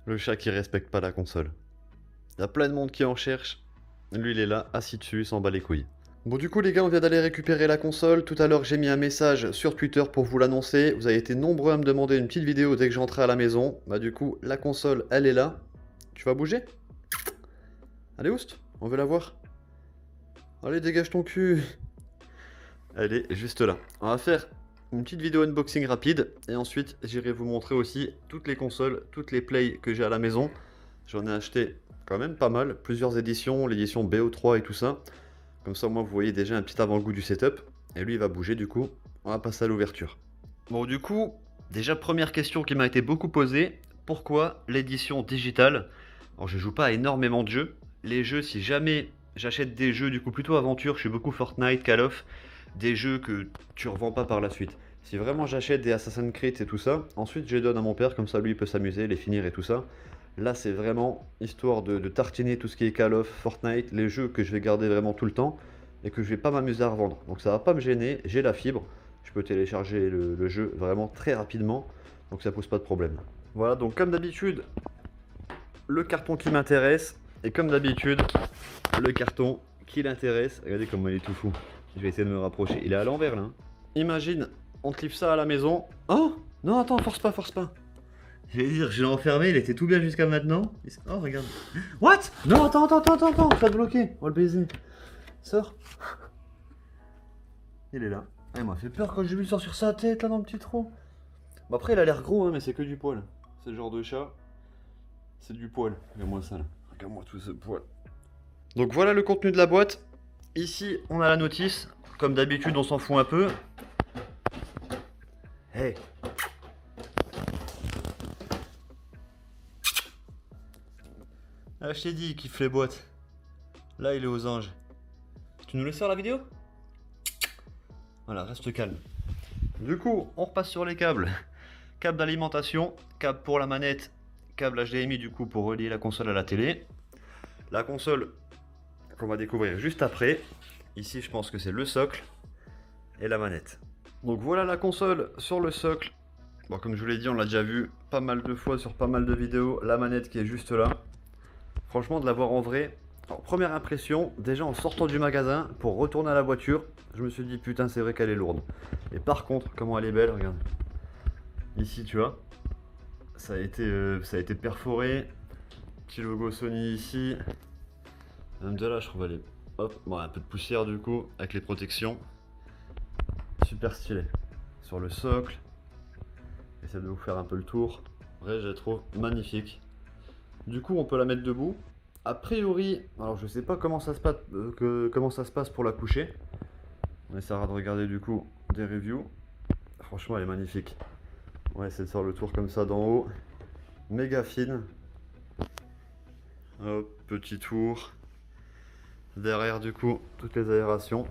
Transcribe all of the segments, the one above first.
Le chat qui respecte pas la console. Il y a plein de monde qui en cherche. Lui, il est là, assis dessus, il s'en bat les couilles. Bon, du coup, les gars, on vient d'aller récupérer la console. Tout à l'heure, j'ai mis un message sur Twitter pour vous l'annoncer. Vous avez été nombreux à me demander une petite vidéo dès que j'entrais à la maison. Bah, du coup, la console, elle est là. Tu vas bouger? Allez, oust, on veut la voir. Allez, dégage ton cul. Elle est juste là. On va faire une petite vidéo unboxing rapide. Et ensuite, j'irai vous montrer aussi toutes les consoles, toutes les plays que j'ai à la maison. J'en ai acheté quand même pas mal. Plusieurs éditions, l'édition BO3 et tout ça. Comme ça, moi, vous voyez déjà un petit avant-goût du setup. Et lui, il va bouger du coup. On va passer à l'ouverture. Bon, du coup, déjà, première question qui m'a été beaucoup posée. Pourquoi l'édition digitale? Alors, je joue pas à énormément de jeux. Les jeux, si jamais j'achète des jeux, du coup, plutôt aventure, je suis beaucoup Fortnite, Call of, des jeux que tu revends pas par la suite. Si vraiment j'achète des Assassin's Creed et tout ça, ensuite je les donne à mon père, comme ça lui il peut s'amuser, les finir et tout ça. Là, c'est vraiment histoire de tartiner tout ce qui est Call of, Fortnite, les jeux que je vais garder vraiment tout le temps et que je vais pas m'amuser à revendre. Donc ça va pas me gêner, j'ai la fibre, je peux télécharger le jeu vraiment très rapidement, donc ça pose pas de problème. Voilà, donc comme d'habitude, le carton qui m'intéresse, et comme d'habitude, le carton qui l'intéresse. Regardez comment il est tout fou. Je vais essayer de me rapprocher. Il est à l'envers là. Hein. Imagine, on te livre ça à la maison. Oh non, attends, force pas, force pas. Je vais dire, je l'ai enfermé, il était tout bien jusqu'à maintenant. Oh, regarde. What? Non, attends, je vais te bloquer. On va le baiser. Sors. Il est là. Ah, il m'a fait peur quand j'ai vu le sort sur sa tête là dans le petit trou. Bon, après, il a l'air gros, hein, mais c'est que du poil. C'est le genre de chat. C'est du poil. Regarde-moi ça là. Regarde-moi tout ce poil. Donc voilà le contenu de la boîte. Ici, on a la notice. Comme d'habitude, on s'en fout un peu. Hey. Ah, je t'ai dit, il kiffe les boîtes. Là, il est aux anges. Tu nous laisses faire la vidéo? Voilà, reste calme. Du coup, on repasse sur les câbles. Câble d'alimentation, câble pour la manette, câble HDMI du coup pour relier la console à la télé. La console qu'on va découvrir juste après. Ici, je pense que c'est le socle et la manette. Donc voilà la console sur le socle. Bon, comme je vous l'ai dit, on l'a déjà vu pas mal de fois sur pas mal de vidéos. La manette qui est juste là. Franchement, de la voir en vrai. Alors, première impression, déjà en sortant du magasin pour retourner à la voiture, je me suis dit putain, c'est vrai qu'elle est lourde. Et par contre, comment elle est belle, regarde. Ici, tu vois, ça a été perforé. Petit logo Sony ici. Même de là, je trouve elle est. Hop, bon, un peu de poussière du coup, avec les protections. Super stylé. Sur le socle. J'essaie de vous faire un peu le tour. Vrai, je la trouve magnifique. Du coup, on peut la mettre debout. A priori, alors je sais pas comment ça se passe pour la coucher. On essaiera de regarder du coup des reviews. Franchement, elle est magnifique. On va essayer de faire le tour comme ça d'en haut. Méga fine. Hop, petit tour. Derrière du coup, toutes les aérations.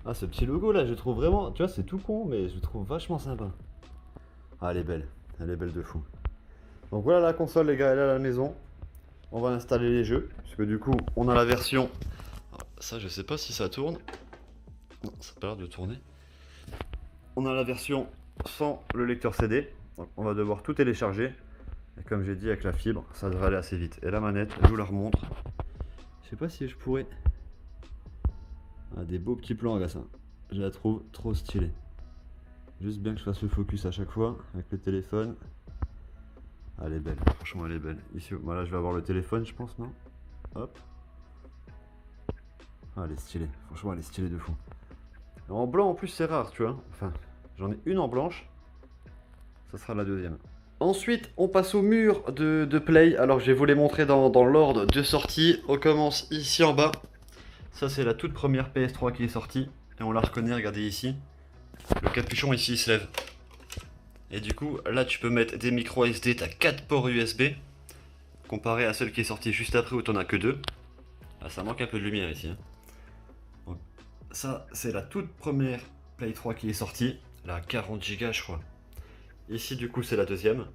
Ah, ce petit logo là, je trouve vraiment, tu vois, c'est tout con, mais je le trouve vachement sympa. Ah, elle est belle de fou. Donc voilà la console, les gars, elle est à la maison. On va installer les jeux, parce que du coup, on a la version. Alors, ça, je sais pas si ça tourne. Non, ça a pas l'air de tourner. On a la version sans le lecteur CD. Donc on va devoir tout télécharger. Et comme j'ai dit, avec la fibre, ça devrait aller assez vite. Et la manette, je vous la remontre. Je sais pas si je pourrais. Ah, des beaux petits plans, regarde ça. Je la trouve trop stylée. Juste bien que je fasse le focus à chaque fois avec le téléphone. Ah, elle est belle, franchement elle est belle. Ici, voilà, je vais avoir le téléphone, je pense, non? Hop. Ah, elle est stylée, franchement elle est stylée de fou. En blanc en plus c'est rare, tu vois. Enfin, j'en ai une en blanche. Ça sera la deuxième. Ensuite, on passe au mur de Play. Alors, je vais vous les montrer dans l'ordre de sortie. On commence ici en bas. Ça, c'est la toute première PS3 qui est sortie. Et on la reconnaît, regardez ici. Le capuchon ici, il se lève. Et du coup, là, tu peux mettre des micros SD. Tu as 4 ports USB. Comparé à celle qui est sortie juste après où tu n'en as que 2. Ah, ça manque un peu de lumière ici. Hein. Donc, ça, c'est la toute première Play 3 qui est sortie. La 40 Go, je crois. Ici, du coup, c'est la deuxième.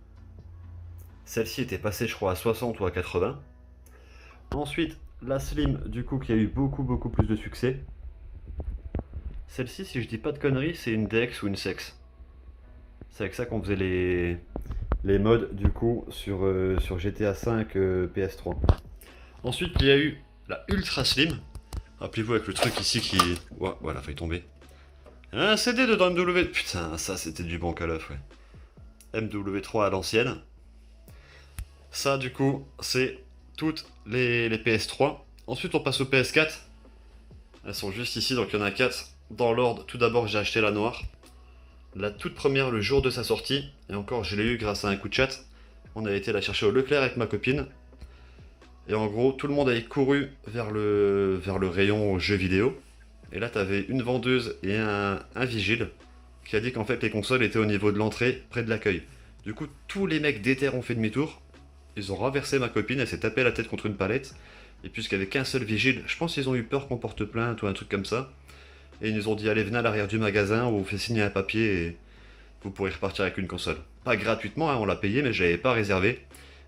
Celle-ci était passée, je crois, à 60 ou à 80. Ensuite, la Slim, du coup, qui a eu beaucoup plus de succès. Celle-ci, si je dis pas de conneries, c'est une DX ou une Sex. C'est avec ça qu'on faisait les mods du coup sur GTA 5 PS3. Ensuite, il y a eu la Ultra Slim. Rappelez-vous avec le truc ici qui... Ouais, voilà, failli tomber. Un CD dedans MW. Putain, ça c'était du bon Call of, ouais. MW3 à l'ancienne. Ça, du coup, c'est toutes les PS3. Ensuite, on passe aux PS4. Elles sont juste ici, donc il y en a 4 dans l'ordre. Tout d'abord, j'ai acheté la noire. La toute première, le jour de sa sortie. Et encore, je l'ai eu grâce à un coup de chat. On a été la chercher au Leclerc avec ma copine. Et en gros, tout le monde avait couru vers le rayon jeux vidéo. Et là, t'avais une vendeuse et un vigile qui a dit qu'en fait, les consoles étaient au niveau de l'entrée, près de l'accueil. Du coup, tous les mecs d'éther ont fait demi-tour. Ils ont renversé ma copine, elle s'est tapée la tête contre une palette. Et puisqu'il n'y avait qu'un seul vigile, je pense qu'ils ont eu peur qu'on porte plainte ou un truc comme ça. Et ils nous ont dit allez, venez à l'arrière du magasin, on vous fait signer un papier et vous pourrez repartir avec une console. Pas gratuitement, hein, on l'a payé, mais je l'avais pas réservé.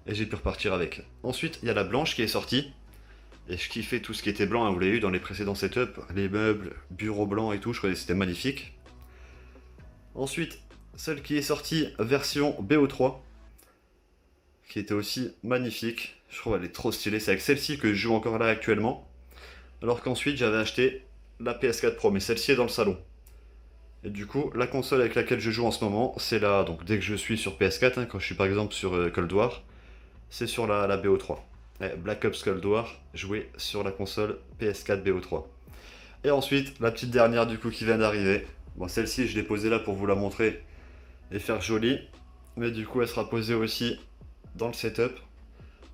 Et j'ai pu repartir avec. Ensuite, il y a la blanche qui est sortie. Et je kiffais tout ce qui était blanc, hein, vous l'avez eu dans les précédents setups. Les meubles, bureaux blancs et tout, je croyais que c'était magnifique. Ensuite, celle qui est sortie version BO3. Qui était aussi magnifique. Je trouve qu'elle est trop stylée. C'est avec celle-ci que je joue encore là actuellement. Alors qu'ensuite, j'avais acheté la PS4 Pro, mais celle-ci est dans le salon. Et du coup, la console avec laquelle je joue en ce moment, c'est là. Donc dès que je suis sur PS4, hein, quand je suis par exemple sur Cold War, c'est sur la BO3. Black Ops Cold War, joué sur la console PS4 BO3. Et ensuite, la petite dernière du coup qui vient d'arriver. Bon, celle-ci, je l'ai posée là pour vous la montrer et faire jolie. Mais du coup, elle sera posée aussi dans le setup.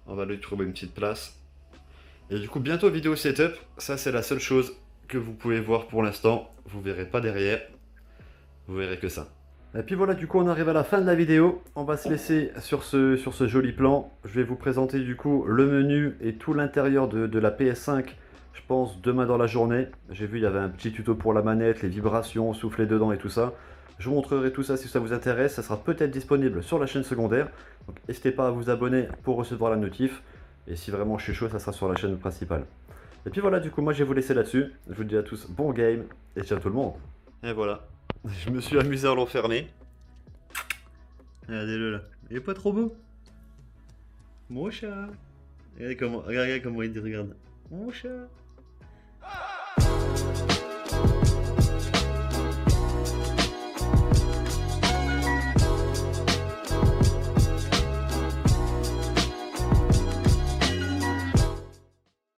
On va lui trouver une petite place. Et du coup, bientôt vidéo setup. Ça, c'est la seule chose que vous pouvez voir pour l'instant. Vous verrez pas derrière. Vous verrez que ça. Et puis voilà, du coup, on arrive à la fin de la vidéo. On va se laisser sur ce joli plan. Je vais vous présenter du coup le menu et tout l'intérieur de la PS5. Je pense demain dans la journée. J'ai vu, il y avait un petit tuto pour la manette, les vibrations, souffler dedans et tout ça. Je vous montrerai tout ça si ça vous intéresse. Ça sera peut-être disponible sur la chaîne secondaire. Donc n'hésitez pas à vous abonner pour recevoir la notif. Et si vraiment je suis chaud, ça sera sur la chaîne principale. Et puis voilà, du coup, moi je vais vous laisser là-dessus. Je vous dis à tous bon game et ciao tout le monde. Et voilà, je me suis amusé à l'enfermer. Regardez-le là, il est pas trop beau? Mon chat. Regardez comment il dit, regarde. Mon chat.